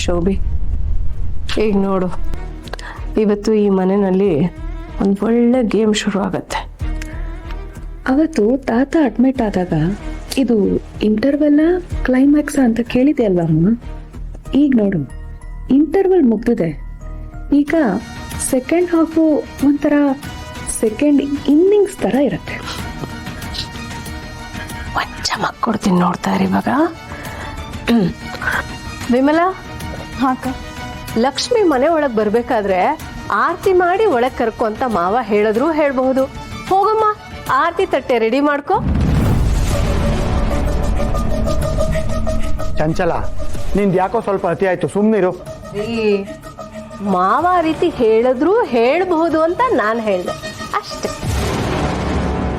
ಶೋಭಿ, ಈಗ ನೋಡು, ಇವತ್ತು ಈ ಮನೆಯಲ್ಲಿ ಒಂದು ಒಳ್ಳೆ ಗೇಮ್ ಶುರು ಆಗತ್ತೆ. ಅವತ್ತು ತಾತ ಅಡ್ಮಿಟ್ ಆದಾಗ ಇದು ಇಂಟರ್ವಲ್ ಕ್ಲೈಮ್ಯಾಕ್ಸ್ ಅಂತ ಕೇಳಿದೆ ಅಲ್ವಾ ಅಮ್ಮ? ಈಗ ನೋಡು, ಇಂಟರ್ವಲ್ ಮುಗ್ದಿದೆ. ಈಗ ಸೆಕೆಂಡ್ ಹಾಫು ಒಂಥರ ಸೆಕೆಂಡ್ ಇನ್ನಿಂಗ್ಸ್ ತರ ಇರುತ್ತೆ. ಕೊಡ್ತೀನಿ, ನೋಡ್ತಾ ಇರಿ ಇವಾಗ. ವಿಮಲಾ, ಹಾಕ ಲಕ್ಷ್ಮಿ ಮನೆ ಒಳಗ್ ಬರ್ಬೇಕಾದ್ರೆ ಆರತಿ ಮಾಡಿ ಒಳಗ್ ಕರ್ಕೊ ಅಂತ ಮಾವ ಹೇಳಿದ್ರು ಹೇಳ್ಬಹುದು. ಹೋಗಮ್ಮ, ಆರತಿ ತಟ್ಟೆ ರೆಡಿ ಮಾಡ್ಕೊ. ಚಂಚಲ, ನಿಂದು ಯಾಕೋ ಸ್ವಲ್ಪ ಅತಿ ಆಯ್ತು, ಸುಮ್ಮನಿರು. ಮಾವ ರೀತಿ ಹೇಳಿದ್ರು ಹೇಳ್ಬಹುದು ಅಂತ ನಾನು ಹೇಳ್ದೆ ಅಷ್ಟೇ.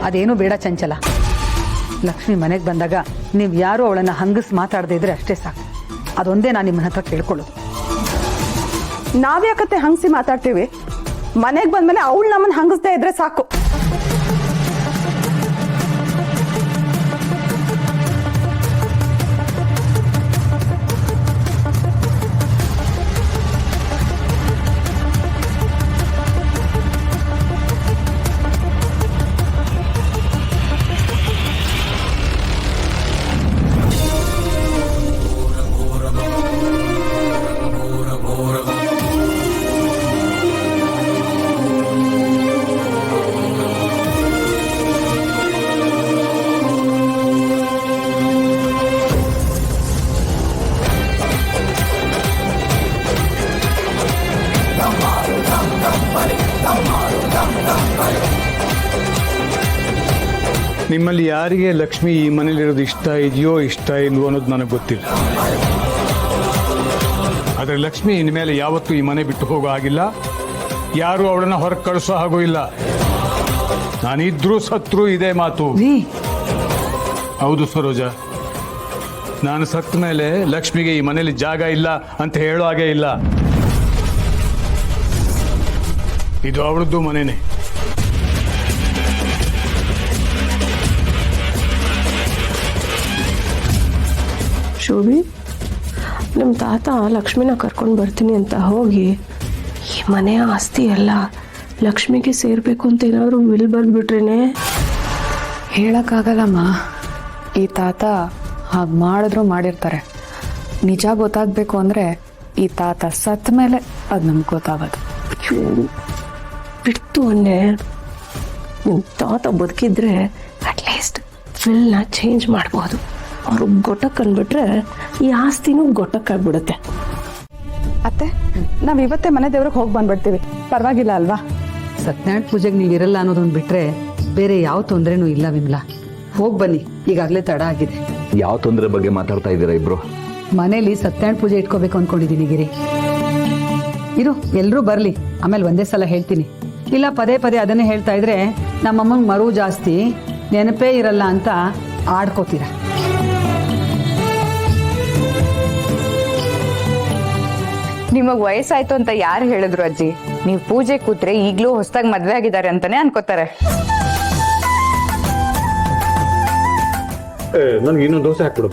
ಅದೇನು ಬೇಡ ಚಂಚಲ. ಲಕ್ಷ್ಮಿ ಮನೆಗೆ ಬಂದಾಗ ನೀವು ಯಾರು ಅವಳನ್ನ ಹಂಗಸ್ ಮಾತಾಡದೇ ಇದ್ರೆ ಅಷ್ಟೇ ಸಾಕು. ಅದೊಂದೇ ನಾನು ನಿಮ್ಮನ್ನ ಹತ್ರ ಕೇಳ್ಕೊಳ್ಳೋದು. ನಾವ್ಯಾಕತ್ತೆ ಹಂಗಸಿ ಮಾತಾಡ್ತೀವಿ? ಮನೆಗೆ ಬಂದ್ಮೇಲೆ ಅವಳು ನಮ್ಮನ್ನ ಹಂಗಿಸ್ದೇ ಇದ್ರೆ ಸಾಕು. ನಿಮ್ಮಲ್ಲಿ ಯಾರಿಗೆ ಲಕ್ಷ್ಮಿ ಈ ಮನೇಲಿರೋದು ಇಷ್ಟ ಇದೆಯೋ ಇಷ್ಟ ಇಲ್ವೋ ಅನ್ನೋದು ನನಗೆ ಗೊತ್ತಿಲ್ಲ. ಆದರೆ ಲಕ್ಷ್ಮಿ ಇನ್ಮೇಲೆ ಯಾವತ್ತೂ ಈ ಮನೆ ಬಿಟ್ಟು ಹೋಗೋ ಆಗಿಲ್ಲ. ಯಾರು ಅವಳನ್ನ ಹೊರಗೆ ಕಳಿಸೋ ಹಾಗೂ ಇಲ್ಲ. ನಾನಿದ್ರೂ ಸತ್ರು ಇದೇ ಮಾತು. ಹೌದು ಸರೋಜ, ನಾನು ಸತ್ತ ಮೇಲೆ ಲಕ್ಷ್ಮಿಗೆ ಈ ಮನೇಲಿ ಜಾಗ ಇಲ್ಲ ಅಂತ ಹೇಳೋ ಹಾಗೆ ಇಲ್ಲ. ಇದು ಅವಳದ್ದು ಮನೆನೇ. ಶೋಭಿ, ನಮ್ಮ ತಾತ ಲಕ್ಷ್ಮಿನ ಕರ್ಕೊಂಡು ಬರ್ತೀನಿ ಅಂತ ಹೋಗಿ ಈ ಮನೆಯ ಆಸ್ತಿ ಎಲ್ಲ ಲಕ್ಷ್ಮಿಗೆ ಸೇರ್ಬೇಕು ಅಂತ ಏನಾದ್ರು ವಿಲ್ ಬರ್ದ್ಬಿಟ್ರೇನೆ. ಹೇಳಕ್ಕಾಗಲ್ಲಮ್ಮ. ಈ ತಾತ ಹಾಗೆ ಮಾಡಿದ್ರು ಮಾಡಿರ್ತಾರೆ. ನಿಜ ಗೊತ್ತಾಗ್ಬೇಕು ಅಂದ್ರೆ ಈ ತಾತ ಸತ್ತ ಮೇಲೆ ಅದು ನಮ್ಗೆ ಗೊತ್ತಾಗೋದು. ಬಿಡ್ತು ಅನ್ನೆ. ನಿಮ್ಮ ತಾತ ಬದುಕಿದ್ರೆ ಅಟ್ಲೀಸ್ಟ್ ವಿಲ್ನ ಚೇಂಜ್ ಮಾಡ್ಬೋದು. ಅವ್ರು ಗೊಟ್ಟಕ್ಕೆ ಅಂದ್ಬಿಟ್ರೆ ಈ ಆಸ್ತಿನೂ ಗೊಟ್ಟಕ್ಕಾಗ್ಬಿಡುತ್ತೆ. ಅತ್ತೆ, ನಾವ್ ಇವತ್ತೇ ಮನೆ ದೇವ್ರಿಗೆ ಹೋಗಿ ಬಂದ್ಬಿಡ್ತೀವಿ, ಪರವಾಗಿಲ್ಲ ಅಲ್ವಾ? ಸತ್ಯನಾರಾಯಣ ಪೂಜೆಗೆ ನೀವಿರಲ್ಲ ಅನ್ನೋದೊಂದು ಬಿಟ್ರೆ ಬೇರೆ ಯಾವ ತೊಂದರೆನೂ ಇಲ್ಲ ವಿಮಲಾ. ಹೋಗಿ ಬನ್ನಿ, ಈಗಾಗಲೇ ತಡ ಆಗಿದೆ. ಯಾವ ತೊಂದರೆ ಬಗ್ಗೆ ಮಾತಾಡ್ತಾ ಇದ್ದೀರಾ ಇಬ್ರು? ಮನೇಲಿ ಸತ್ಯನಾರಾಯಣ ಪೂಜೆ ಇಟ್ಕೋಬೇಕು ಅನ್ಕೊಂಡಿದ್ದೀನಿ ಗಿರಿ. ಇರು, ಎಲ್ಲರೂ ಬರ್ಲಿ, ಆಮೇಲೆ ಒಂದೇ ಸಲ ಹೇಳ್ತೀನಿ. ಇಲ್ಲ ಪದೇ ಪದೇ ಅದನ್ನೇ ಹೇಳ್ತಾ ಇದ್ರೆ ನಮ್ಮಮ್ಮಂಗೆ ಮರು ಜಾಸ್ತಿ, ನೆನಪೇ ಇರಲ್ಲ ಅಂತ ಆಡ್ಕೋತೀರ. ನಿಮಗ್ ವಯಸ್ಸಾಯ್ತು ಅಂತ ಯಾರು ಹೇಳಿದ್ರು ಅಜ್ಜಿ? ನೀವು ಪೂಜೆ ಕೂತ್ರೆ ಈಗ್ಲೂ ಹೊಸದಾಗಿ ಮದ್ವೆ ಆಗಿದ್ದಾರೆ ಅಂತಾನೆ ಅನ್ಕೋತಾರೆ. ನನ್ಗೆ ಇನ್ನೊಂದು ದೋಸೆ ಹಾಕ್ಬಿಡು.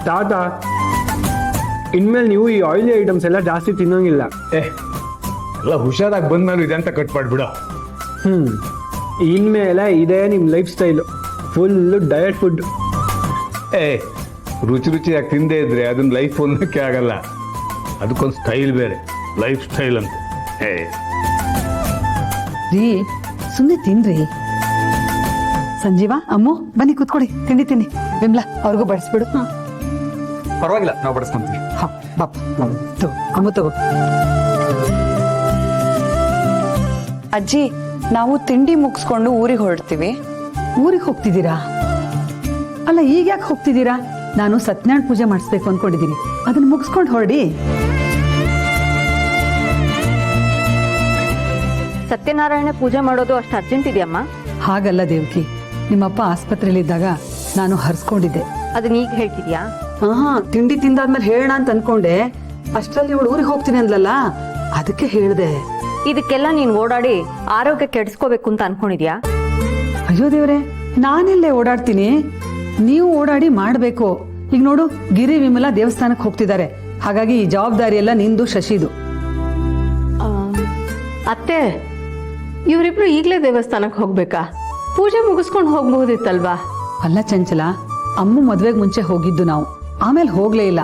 ತಾತ, ಇನ್ಮೇಲೆ ನೀವು ಈ ಆಯಿಲಿ ಐಟಮ್ಸ್ ಎಲ್ಲ ಜಾಸ್ತಿ ತಿನ್ನೋಂಗಿಲ್ಲ. ಎಲ್ಲ ಹುಷಾರಾಗಿ ಬಂದ್ಮೇಲೆ ಇದಂತ ಕಟ್ ಮಾಡ್ಬಿಡ. ಇನ್ಮೇಲೆ ಇದೇ ನಿಮ್ಮ life style, full diet food. ರುಚಿ ರುಚಿಯಾಗಿ ತಿಂದೇ ಇದ್ರೆ ಅದನ್ನ ಲೈಫ್ ಅನ್ನೋಕ್ಕೆ ಆಗಲ್ಲ. ಅದಕ್ಕೊಂದು ಸ್ಟೈಲ್ ಬೇರೆ, ಲೈಫ್ ಸ್ಟೈಲ್ ಅಂತ. ರೀ, ಸುಮ್ಮನೆ ತಿನ್ರಿ. ಸಂಜೀವ, ಅಮ್ಮು ಬನ್ನಿ ಕೂತ್ಕೊಡಿ, ತಿಂಡಿ ತಿನ್ನಿ. ವಿಮ್ಲಾ, ಅವ್ರಿಗೂ ಬಡಿಸ್ಬಿಡು. ಪರವಾಗಿಲ್ಲ, ನಾವು ಬಡಿಸ್ಕೊಂತೀವಿ. ಬಾಪ, ಅಮ್ಮು ತಗೋ. ಅಜ್ಜಿ, ನಾವು ತಿಂಡಿ ಮುಗಿಸ್ಕೊಂಡು ಊರಿಗೆ ಹೊರಡ್ತೀವಿ. ಊರಿಗೆ ಹೋಗ್ತಿದ್ದೀರಾ? ಅಲ್ಲ, ಈಗ ಯಾಕೆ ಹೋಗ್ತಿದ್ದೀರಾ? ನಾನು ಸತ್ಯನಾರಾಯಣ ಪೂಜೆ ಮಾಡಿಸ್ಬೇಕು ಅನ್ಕೊಂಡಿದ್ದೀನಿ, ಅದನ್ನ ಮುಗಿಸ್ಕೊಂಡು ಹೊರಡಿ. ಸತ್ಯನಾರಾಯಣ ಪೂಜೆ ಮಾಡೋದು ಅಷ್ಟು ಅರ್ಜೆಂಟ್ ಇದೆಯಮ್ಮ? ಹಾಗಲ್ಲ ದೇವಕಿ, ನಿಮ್ಮಪ್ಪ ಆಸ್ಪತ್ರೆಯಲ್ಲಿದ್ದಾಗ ನಾನು ಹರ್ಸ್ಕೊಂಡಿದ್ದೆ. ಅದನ್ನ ಈಗ ಹೇಳ್ತಿದ್ಯಾ? ತಿಂಡಿ ತಿಂದಾದ್ಮೇಲೆ ಹೇಳೋಣ ಅಂತ ಅನ್ಕೊಂಡೆ. ಅಷ್ಟರಲ್ಲಿ ಇವಳು ಊರಿಗೆ ಹೋಗ್ತೀನಿ ಅಂದ್ಲಲ್ಲ, ಅದಕ್ಕೆ ಹೇಳ್ದೆ. ಇದಕ್ಕೆಲ್ಲ ನೀನ್ ಓಡಾಡಿ ಆರೋಗ್ಯ ಕೆಡಿಸ್ಕೋಬೇಕು ಅಂತ ಅನ್ಕೊಂಡಿದ್ಯಾ? ಅಯ್ಯೋ ದೇವ್ರೆ, ನಾನೆಲ್ಲೇ ಓಡಾಡ್ತೀನಿ? ನೀವು ಓಡಾಡಿ ಮಾಡ್ಬೇಕು. ಈಗ ನೋಡು, ಗಿರಿ ವಿಮಲಾ ದೇವಸ್ಥಾನಕ್ಕೆ ಹೋಗ್ತಿದ್ದಾರೆ, ಹಾಗಾಗಿ ಈ ಜವಾಬ್ದಾರಿ ಎಲ್ಲ ನಿಂದು ಶಶಿದು. ಅತ್ತೆ, ಇವರಿಬ್ರು ಈಗಲೇ ದೇವಸ್ಥಾನಕ್ಕೆ ಹೋಗ್ಬೇಕಾ? ಪೂಜೆ ಮುಗಿಸ್ಕೊಂಡು ಹೋಗ್ಬಹುದಿತ್ತಲ್ವಾ? ಅಲ್ಲ ಚಂಚಲ, ಅಮ್ಮ ಮದ್ವೆಗೆ ಮುಂಚೆ ಹೋಗಿದ್ದು ನಾವು, ಆಮೇಲೆ ಹೋಗ್ಲೇ ಇಲ್ಲ.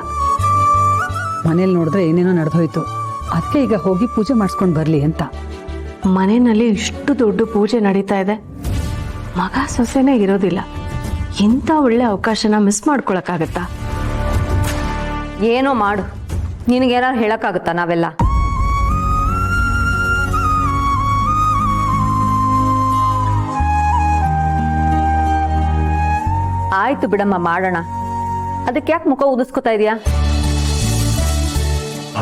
ಮನೇಲಿ ನೋಡಿದ್ರೆ ಏನೇನೋ ನಡೆದೋಯ್ತು, ಅದಕ್ಕೆ ಈಗ ಹೋಗಿ ಪೂಜೆ ಮಾಡಿಸ್ಕೊಂಡು ಬರ್ಲಿ ಅಂತ. ಮನೆಯಲ್ಲಿ ಇಷ್ಟು ದೊಡ್ಡ ಪೂಜೆ ನಡೀತಾ ಇದೆ, ಮಗ ಸೊಸೆನೇ ಇರೋದಿಲ್ಲ. ಇಂಥ ಒಳ್ಳೆ ಅವಕಾಶನ ಮಿಸ್ ಮಾಡ್ಕೊಳಕ್ಕಾಗತ್ತಾ? ಏನೋ ಮಾಡು, ನಿನಗೇನಾರು ಹೇಳಕ್ಕಾಗುತ್ತಾ ನಾವೆಲ್ಲ? ಆಯ್ತು ಬಿಡಮ್ಮ, ಮಾಡೋಣ. ಅದಕ್ಕೆ ಯಾಕೆ ಮುಖ ಉದಿಸ್ಕೊತಾ ಇದೀಯಾ?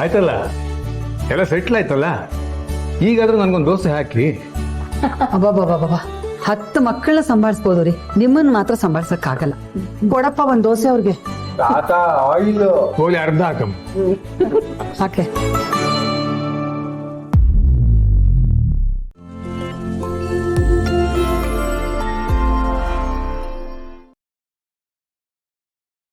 ಆಯ್ತಲ್ಲ, ಎಲ್ಲ ಸೆಟ್ಲ್ ಆಯ್ತಲ್ಲ, ಈಗಾದ್ರೂ ನನ್ಗೊಂದು ದೋಸೆ ಹಾಕಿ. ಅಬ್ಬಬ್ಬಬ್ಬಬ್ಬ, 10 ಮಕ್ಕಳನ್ನ ಸಂಭಾಳಿಸ್ಬೋದು ರೀ, ನಿಮ್ಮನ್ನ ಮಾತ್ರ ಸಂಭಾಳ್ಸಕ್ಕಾಗಲ್ಲ. ಕೊಡಪ್ಪ ಒಂದ್ ದೋಸೆ ಅವ್ರಿಗೆ. ತಾತ ಆಯಿಲ್ ಹೋಗ್ಲಿ, ಅರ್ಧ ಹಾಕಮ್ಮ. ಯಾಕೆ